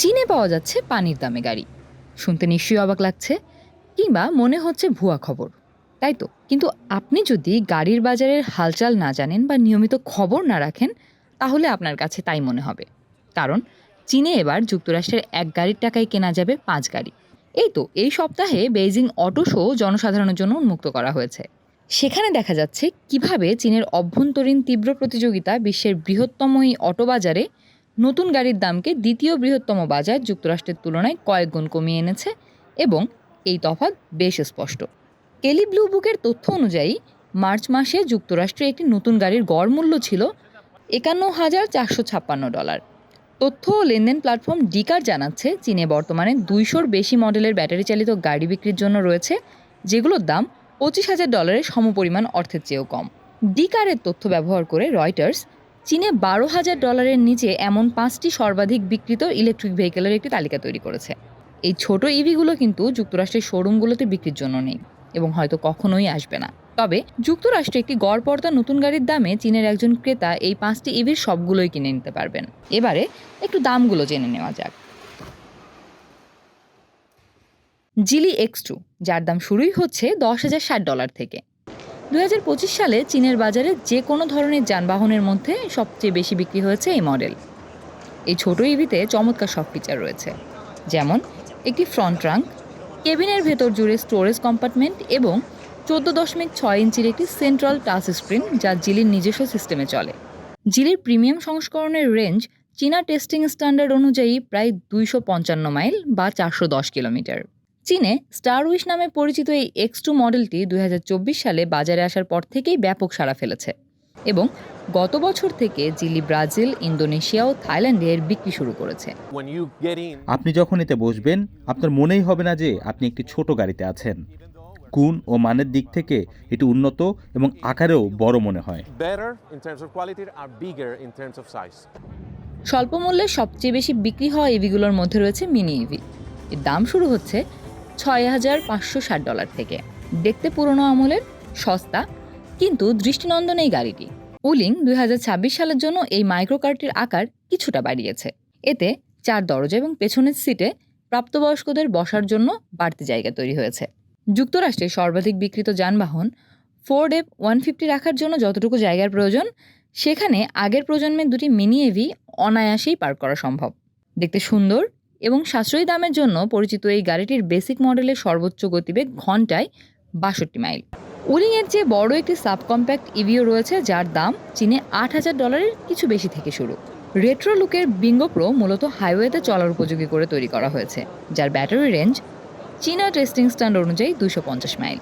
চীনে পাওয়া যাচ্ছে পানির দামে গাড়ি। শুনতে নিশ্চয়ই অবাক লাগছে, কিংবা মনে হচ্ছে ভুয়া খবর, তাই তো? কিন্তু আপনি যদি গাড়ির বাজারের হালচাল না জানেন বা নিয়মিত খবর না রাখেন, তাহলে আপনার কাছে তাই মনে হবে। কারণ চীনে এবার যুক্তরাষ্ট্রের এক গাড়ির টাকায় কেনা যাবে 5 গাড়ি। এই সপ্তাহে বেইজিং অটো শো জনসাধারণের জন্য উন্মুক্ত করা হয়েছে। সেখানে দেখা যাচ্ছে কিভাবে চীনের অভ্যন্তরীণ তীব্র প্রতিযোগিতা বিশ্বের বৃহত্তম এই অটো বাজারে নতুন গাড়ির দামকে দ্বিতীয় বৃহত্তম বাজার যুক্তরাষ্ট্রের তুলনায় কয়েক গুণ কমিয়ে এনেছে, এবং এই তফাৎ বেশ স্পষ্ট। কেলি ব্লু বুকের তথ্য অনুযায়ী মার্চ মাসে যুক্তরাষ্ট্রে একটি নতুন গাড়ির গড় মূল্য ছিল $৫১,৪৫৬। তথ্য ও লেনদেন প্ল্যাটফর্ম ডিকার জানাচ্ছে চীনে বর্তমানে 200-র বেশি মডেলের ব্যাটারি চালিত গাড়ি বিক্রির জন্য রয়েছে, যেগুলোর দাম $২৫,০০০ সমপরিমাণ অর্থের চেয়েও কম। ডিকারের তথ্য ব্যবহার করে রয়টার্স চীনে $১২,০০০ নিচে এমন 5টি সর্বাধিক বিক্রিত ইলেকট্রিক ভেহিকেলের একটি তালিকা তৈরি করেছে। এই ছোট ইভিগুলো কিন্তু যুক্তরাষ্ট্রের শোরুমগুলোতে বিক্রির জন্য নেই এবং হয়তো কখনোই আসবে না। তবে যুক্তরাষ্ট্রে একটি গড় পর্দা নতুন গাড়ির দামে চীনের একজন ক্রেতা এই 5টি ইভির সবগুলোই কিনে নিতে পারবেন। এবারে একটু দামগুলো জেনে নেওয়া যাক। জিলি X2, যার দাম শুরুই হচ্ছে $10,060 থেকে। 2025 সালে চীনের বাজারে যে কোনো ধরনের যানবাহনের মধ্যে সবচেয়ে বেশি বিক্রি হয়েছে এই মডেল। এই ছোট ইভিতে চমৎকার সব ফিচার রয়েছে, যেমন একটি ফ্রন্ট ট্রাঙ্ক, কেবিনের ভেতর জুড়ে স্টোরেজ কম্পার্টমেন্ট এবং 14.6 ইঞ্চির একটি সেন্ট্রাল টাচ স্ক্রিন, যা জিলির নিজস্ব সিস্টেমে চলে। জিলির প্রিমিয়াম সংস্করণের রেঞ্জ চীনা টেস্টিং স্ট্যান্ডার্ড অনুযায়ী প্রায় 255 মাইল বা 410 কিলোমিটার। চীনে স্টার উইশ নামে পরিচিত এই X2 মডেলটি 2024 সালে বাজারে আসার পর থেকেই ব্যাপক সাড়া ফেলেছে, এবং গত বছর থেকে জিলি ব্রাজিল, ইন্দোনেশিয়া ও থাইল্যান্ডে এর বিক্রি শুরু করেছে। আপনি যখন এতে বসবেন, আপনার মনেই হবে না যে আপনি একটি ছোট গাড়িতে আছেন। গুণ ও মানের দিক থেকে এটি উন্নত এবং আকারেও বড় মনে হয়। স্বল্প মূল্যে সবচেয়ে বেশি বিক্রি হওয়া ইভিগুলোর মধ্যে রয়েছে মিনি ইভি। এর দাম শুরু হচ্ছে $6,560 থেকে। দেখতে পুরনো আমলের, সস্তা, কিন্তু দৃষ্টিনন্দন এই গাড়িটি। উলিং 2026 সালের জন্য এই মাইক্রোকারটির আকার কিছুটা বাড়িয়েছে। এতে 4 দরজা এবং পেছনের সিটে প্রাপ্তবয়স্কদের বসার জন্য বাড়তি জায়গা তৈরি হয়েছে। যুক্তরাষ্ট্রের সর্বাধিক বিক্রিত যানবাহন ফোর্ড F-150 রাখার জন্য যতটুকু জায়গার প্রয়োজন, সেখানে আগের প্রজন্মের দুটি মিনি ইভি অনায়াসেই পার্ক করা সম্ভব। দেখতে সুন্দর এবং সাশ্রয়ী দামের জন্য পরিচিত এই গাড়িটির বেসিক মডেলের সর্বোচ্চ গতিবেগ ঘন্টায় 62 মাইল। উলিংয়ের চেয়ে বড় একটি সাবকম্প্যাক্ট ইভিও রয়েছে, যার দাম চীনে $8,000 কিছু বেশি থেকে শুরু। রেট্রো লুকের বিঙ্গো প্রো মূলত হাইওয়েতে চলার উপযোগী করে তৈরি করা হয়েছে, যার ব্যাটারি রেঞ্জ চীনা টেস্টিং স্ট্যান্ডার্ড অনুযায়ী 250 মাইল।